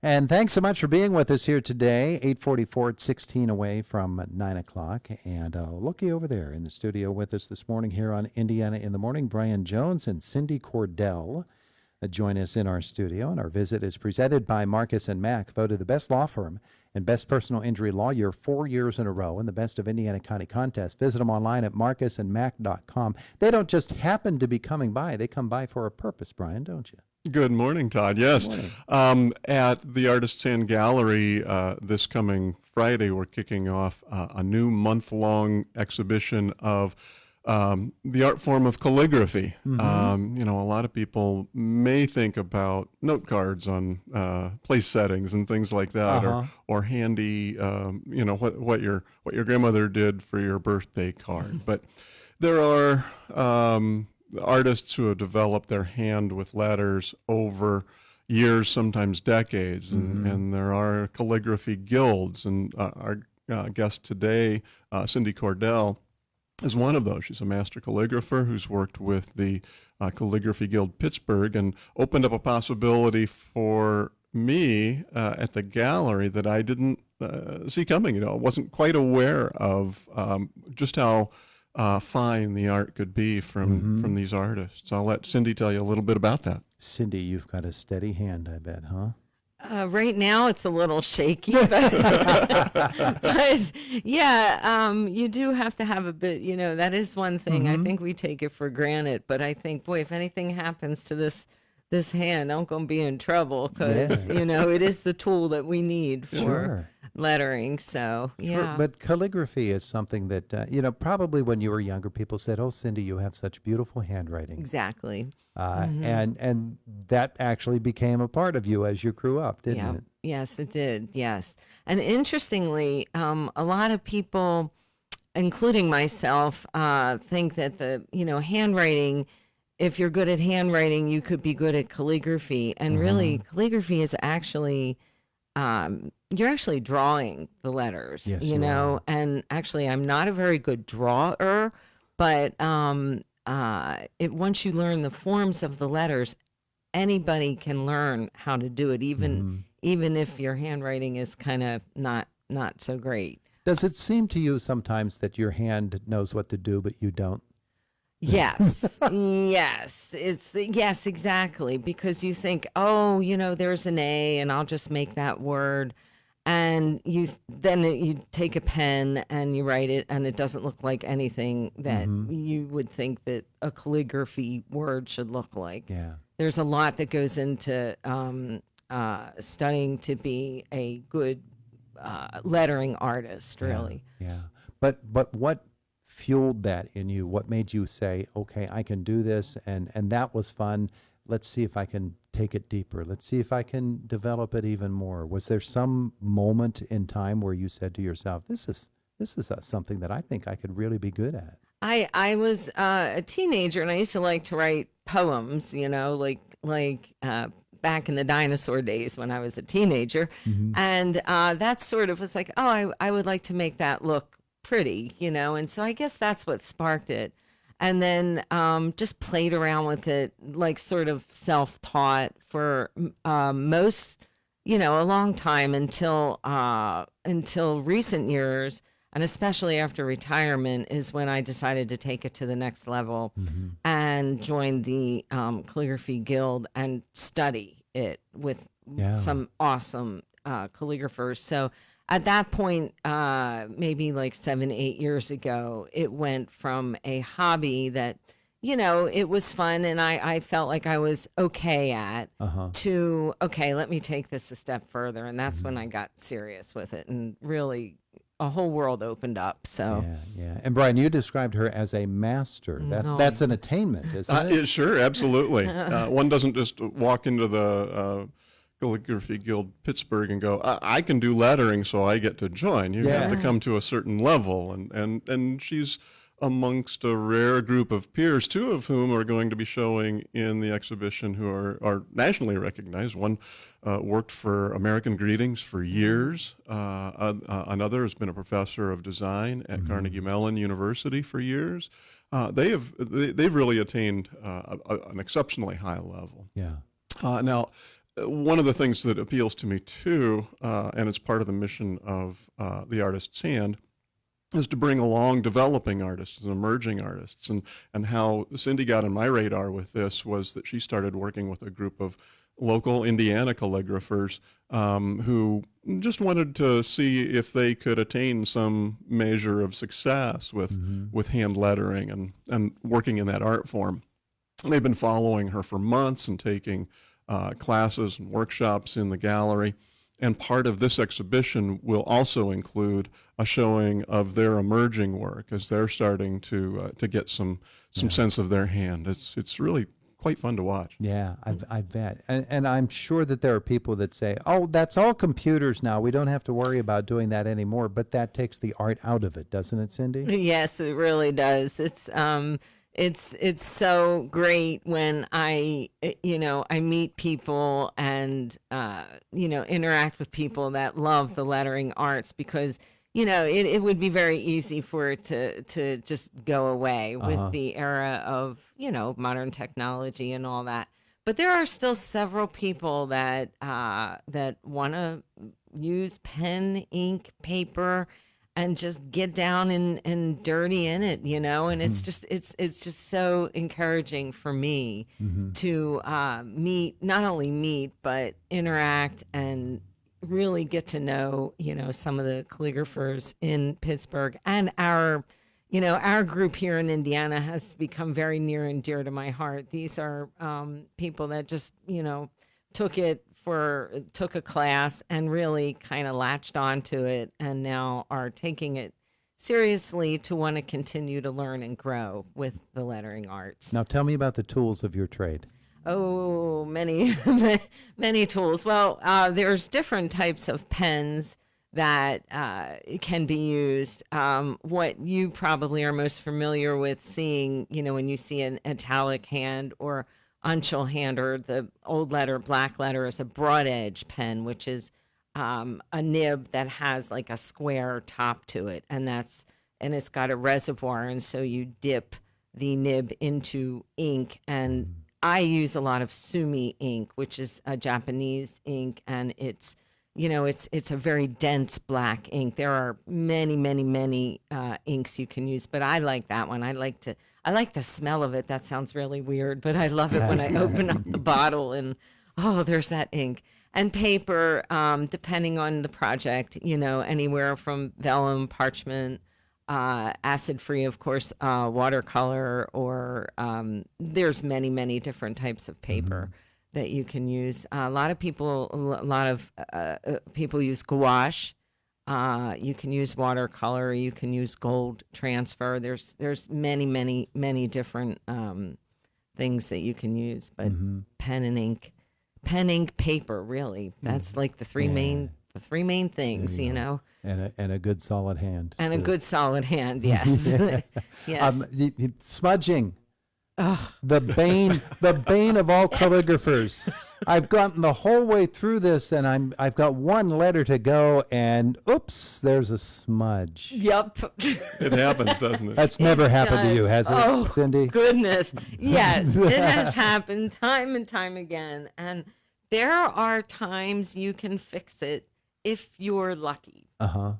And thanks so much for being with us here today. 8:44, it's 16 away from 9 o'clock. And looky over there in the studio with us this morning here on Indiana in the Morning, Brian Jones and Cindy Cordell join us in our studio. And our visit is presented by Marcus and Mack, voted the best law firm and best personal injury lawyer 4 years in a row in the Best of Indiana County contest. Visit them online at marcusandmack.com. They don't just happen to be coming by. They come by for a purpose, Brian, don't you? Good morning, Todd. Yes. At the Artists and Gallery this coming Friday, we're kicking off a new month-long exhibition of the art form of calligraphy. A lot of people may think about note cards on place settings and things like that, or handy, what your grandmother did for your birthday card. But there are artists who have developed their hand with letters over years, sometimes decades, and there are calligraphy guilds. And our guest today, Cindy Cordell, is one of those. She's a master calligrapher who's worked with the Calligraphy Guild Pittsburgh and opened up a possibility for me at the gallery that I didn't see coming. I wasn't quite aware of just how fine the art could be from these artists. I'll let Cindy tell you a little bit about that. Cindy, you've got a steady hand, I bet, huh? Right now it's a little shaky, but, you do have to have a bit, that is one thing. I think we take it for granted, but I think, boy, if anything happens to this hand, I'm going to be in trouble because, it is the tool that we need for lettering. So, yeah. Sure. But calligraphy is something that, probably when you were younger, people said, oh, Cindy, you have such beautiful handwriting. Exactly. And that actually became a part of you as you grew up, didn't it? Yes, it did. Yes. And interestingly, a lot of people, including myself, think that the, handwriting, if you're good at handwriting, you could be good at calligraphy. And really, calligraphy is actually, you're actually drawing the letters, yes, you know, and actually I'm not a very good drawer, but once you learn the forms of the letters, anybody can learn how to do it, even if your handwriting is kind of not so great. Does it seem to you sometimes that your hand knows what to do, but you don't? Yes, yes, yes, exactly. Because you think, there's an A, and I'll just make that word, and you take a pen and you write it, and it doesn't look like anything that you would think that a calligraphy word should look like. Yeah, there's a lot that goes into studying to be a good lettering artist, really. Yeah. But what fueled that in you? What made you say, okay, I can do this, and that was fun. Let's see if I can take it deeper. Let's see if I can develop it even more. Was there some moment in time where you said to yourself, this is something that I think I could really be good at? I was a teenager, and I used to like to write poems, like back in the dinosaur days when I was a teenager. And that sort of was like, I would like to make that look pretty, and so I guess that's what sparked it. And then just played around with it, like sort of self-taught for most, a long time until recent years, and especially after retirement is when I decided to take it to the next level and join the Calligraphy Guild and study it with some awesome calligraphers. So at that point, maybe like 7-8 years ago, it went from a hobby that, it was fun and I felt like I was okay at to, okay, let me take this a step further. And that's when I got serious with it, and really a whole world opened up. So yeah. And Brian, you described her as a master. That's an attainment, isn't it? Sure, absolutely. One doesn't just walk into the Calligraphy Guild Pittsburgh and go, I can do lettering, so I get to join. You have to come to a certain level, and she's amongst a rare group of peers, two of whom are going to be showing in the exhibition who are nationally recognized. One worked for American Greetings for years. Another has been a professor of design at Carnegie Mellon University for years. They've really attained an exceptionally high level. Yeah. Now, one of the things that appeals to me too, and it's part of the mission of the Artist's Hand, is to bring along developing artists and emerging artists. And how Cindy got on my radar with this was that she started working with a group of local Indiana calligraphers who just wanted to see if they could attain some measure of success with hand lettering and working in that art form. They've been following her for months and taking classes and workshops in the gallery. And part of this exhibition will also include a showing of their emerging work as they're starting to get some sense of their hand. It's really quite fun to watch. Yeah, I bet. And I'm sure that there are people that say, oh, that's all computers now. We don't have to worry about doing that anymore. But that takes the art out of it, doesn't it, Cindy? Yes, it really does. It's so great when I meet people and interact with people that love the lettering arts, because it would be very easy for it to just go away with the era of modern technology and all that. But there are still several people that want to use pen, ink, paper, and just get down and dirty in it, and it's just so encouraging for me to not only meet, but interact and really get to know, some of the calligraphers in Pittsburgh. And our group here in Indiana has become very near and dear to my heart. These are people that just, took a class and really kind of latched onto it, and now are taking it seriously to want to continue to learn and grow with the lettering arts. Now tell me about the tools of your trade. Oh, many, many tools. Well, there's different types of pens that can be used. What you probably are most familiar with seeing, when you see an italic hand or uncial hand, or the old letter, black letter, is a broad edge pen, which is a nib that has like a square top to it, and it's got a reservoir, and so you dip the nib into ink. And I use a lot of sumi ink, which is a Japanese ink, and it's a very dense black ink. There are many, many, many inks you can use, but I like that one. I like the smell of it. That sounds really weird, but I love it when I open up the bottle and, oh, there's that ink. And paper, depending on the project, anywhere from vellum, parchment, acid-free, of course, watercolor, or there's many, many different types of paper that you can use. A lot of people use gouache. You can use watercolor. You can use gold transfer. There's many, many, many different things that you can use. But pen, ink, paper. Really, that's like the three main things. And a good solid hand. And a good solid hand. Yes. Yes. Smudging. The bane of all calligraphers. I've gotten the whole way through this, and I've got one letter to go, and oops, there's a smudge. Yep. It happens, doesn't it? That's never happened to you, has it, oh, Cindy? Goodness. Yes, it has happened time and time again. And there are times you can fix it if you're lucky.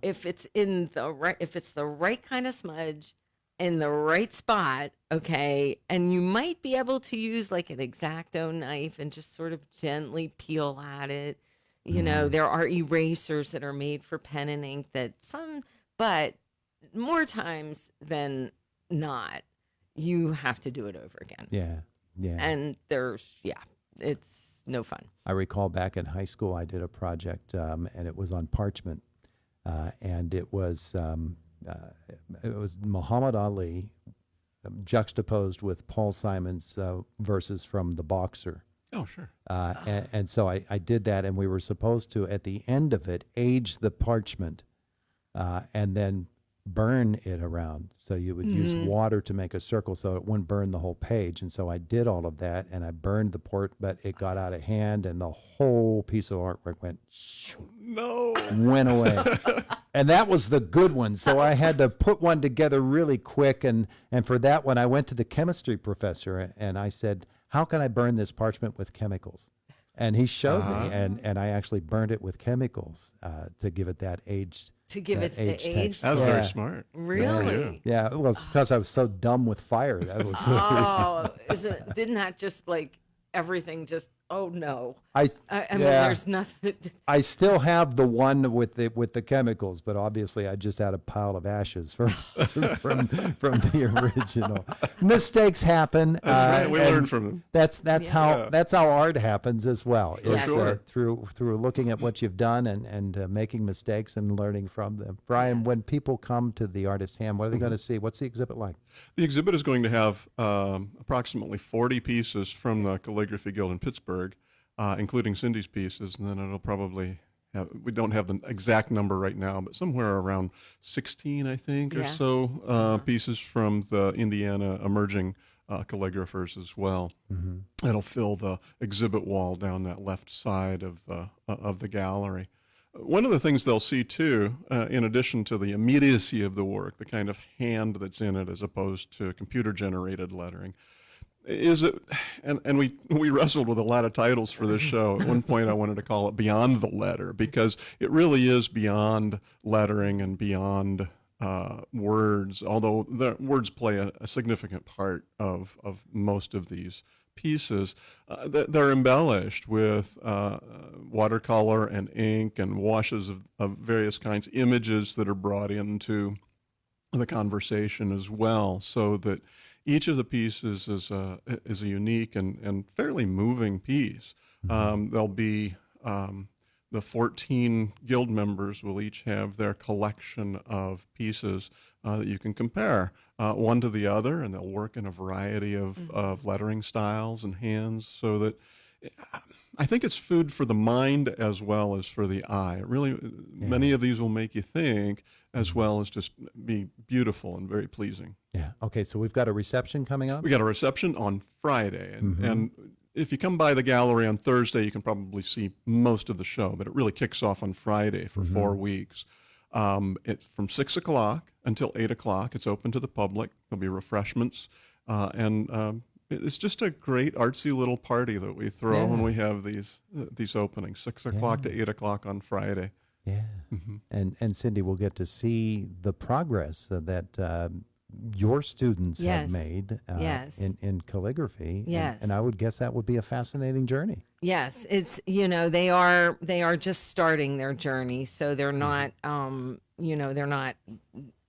If it's the right kind of smudge in the right spot, okay, and you might be able to use like an X-Acto knife and just sort of gently peel at it. There are erasers that are made for pen and ink but more times than not, you have to do it over again. Yeah. And it's no fun. I recall back in high school, I did a project, and it was on parchment, and it was Muhammad Ali juxtaposed with Paul Simon's verses from The Boxer. Oh, sure. And so I did that, and we were supposed to, at the end of it, age the parchment and then burn it around. So you would use water to make a circle so it wouldn't burn the whole page. And so I did all of that, and I burned the port, but it got out of hand, and the whole piece of artwork went away. And that was the good one. So I had to put one together really quick. And for that one, I went to the chemistry professor, and I said, how can I burn this parchment with chemicals? And he showed me, and I actually burned it with chemicals to give it that aged. To give it the aged age. texture. That was Yeah. very smart. Really? Yeah, well, it's because I was so dumb with fire. That was the reason. Oh, didn't that just like everything just, oh no. I mean, yeah. there's nothing. I still have the one with the chemicals, but obviously I just had a pile of ashes from the original. Mistakes happen. That's right. We and learn from them. That's how art happens as well. Yes. Sure. Through looking at what you've done and making mistakes and learning from them. Brian, when people come to the Artist's Hand, what are they going to see? What's the exhibit like? The exhibit is going to have approximately 40 pieces from the Calligraphy Guild in Pittsburgh, including Cindy's pieces, and then it'll probably have, we don't have the exact number right now, but somewhere around 16, I think, or Yeah. so, pieces from the Indiana emerging calligraphers as well. That'll fill the exhibit wall down that left side of the gallery. One of the things they'll see too, in addition to the immediacy of the work, the kind of hand that's in it as opposed to computer-generated lettering, is it, and we wrestled with a lot of titles for this show. At one point I wanted to call it Beyond the Letter, because it really is beyond lettering and beyond words, although the words play a significant part of most of these pieces. They're embellished with watercolor and ink and washes of various kinds, images that are brought into the conversation as well, so that each of the pieces is a unique and fairly moving piece. There'll be the 14 guild members will each have their collection of pieces that you can compare one to the other, and they'll work in a variety of lettering styles and hands, so that I think it's food for the mind as well as for the eye. Really, many of these will make you think as well as just be beautiful and very pleasing. Yeah. Okay, so we've got a reception coming up? We got a reception on Friday, and if you come by the gallery on Thursday, you can probably see most of the show, but it really kicks off on Friday for 4 weeks. It's from 6 o'clock until 8 o'clock. It's open to the public. There'll be refreshments, and it's just a great artsy little party that we throw when we have these openings, 6 o'clock to 8 o'clock on Friday. Yeah. And Cindy will get to see the progress that your students have made in calligraphy. Yes. And I would guess that would be a fascinating journey. Yes, it's, they are just starting their journey, so they're not they're not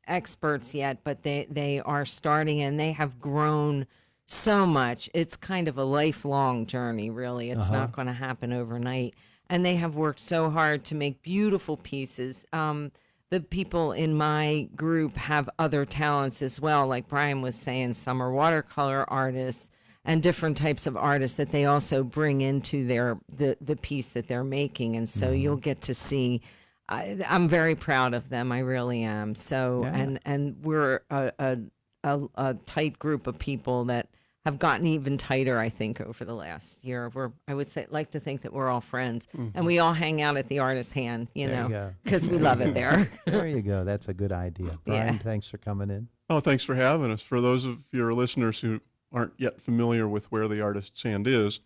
experts yet, but they are starting, and they have grown so much. It's kind of a lifelong journey, really. It's not going to happen overnight, and they have worked so hard to make beautiful pieces. The people in my group have other talents as well, like Brian was saying. Some are watercolor artists and different types of artists that they also bring into the piece that they're making, and so you'll get to see. I'm very proud of them. I really am. So and we're a tight group of people that have gotten even tighter, I think, over the last year. I would like to think that we're all friends, and we all hang out at the Artist's Hand, because we love it there. There you go. That's a good idea. Brian, thanks for coming in. Oh, thanks for having us. For those of your listeners who aren't yet familiar with where the Artist's Hand is,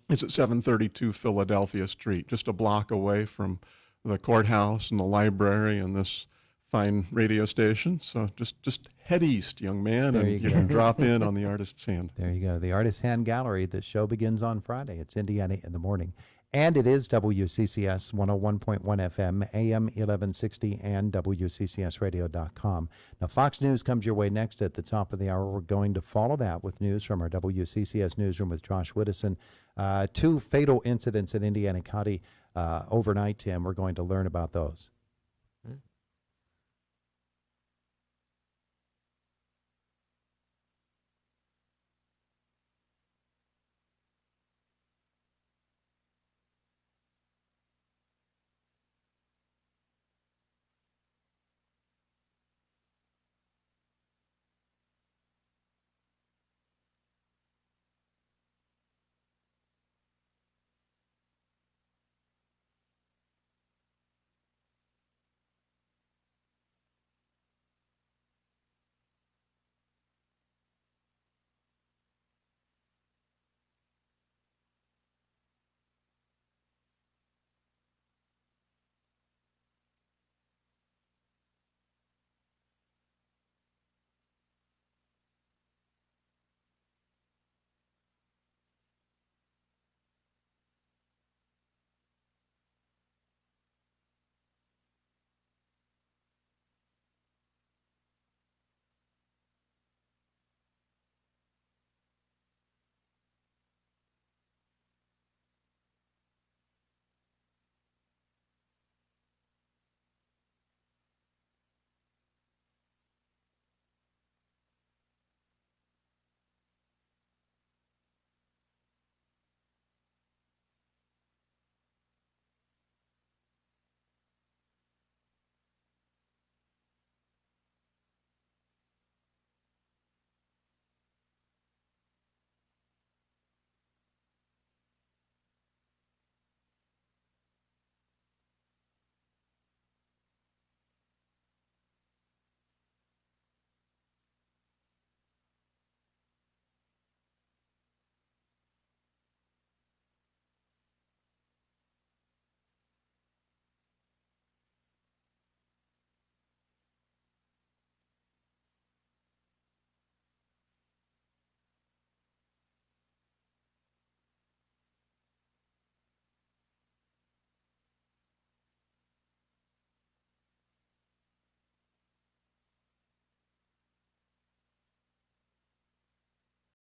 it's at 732 Philadelphia Street, just a block away from the courthouse and the library and this fine radio station. So just head east, young man, and you can drop in on the Artist's Hand. There you go. The Artist's Hand Gallery. The show begins on Friday. It's Indiana in the Morning. And it is WCCS 101.1 FM, AM 1160, and WCCSradio.com. Now, Fox News comes your way next at the top of the hour. We're going to follow that with news from our WCCS newsroom with Josh Whittison. 2 fatal incidents in Indiana County overnight, Tim. We're going to learn about those.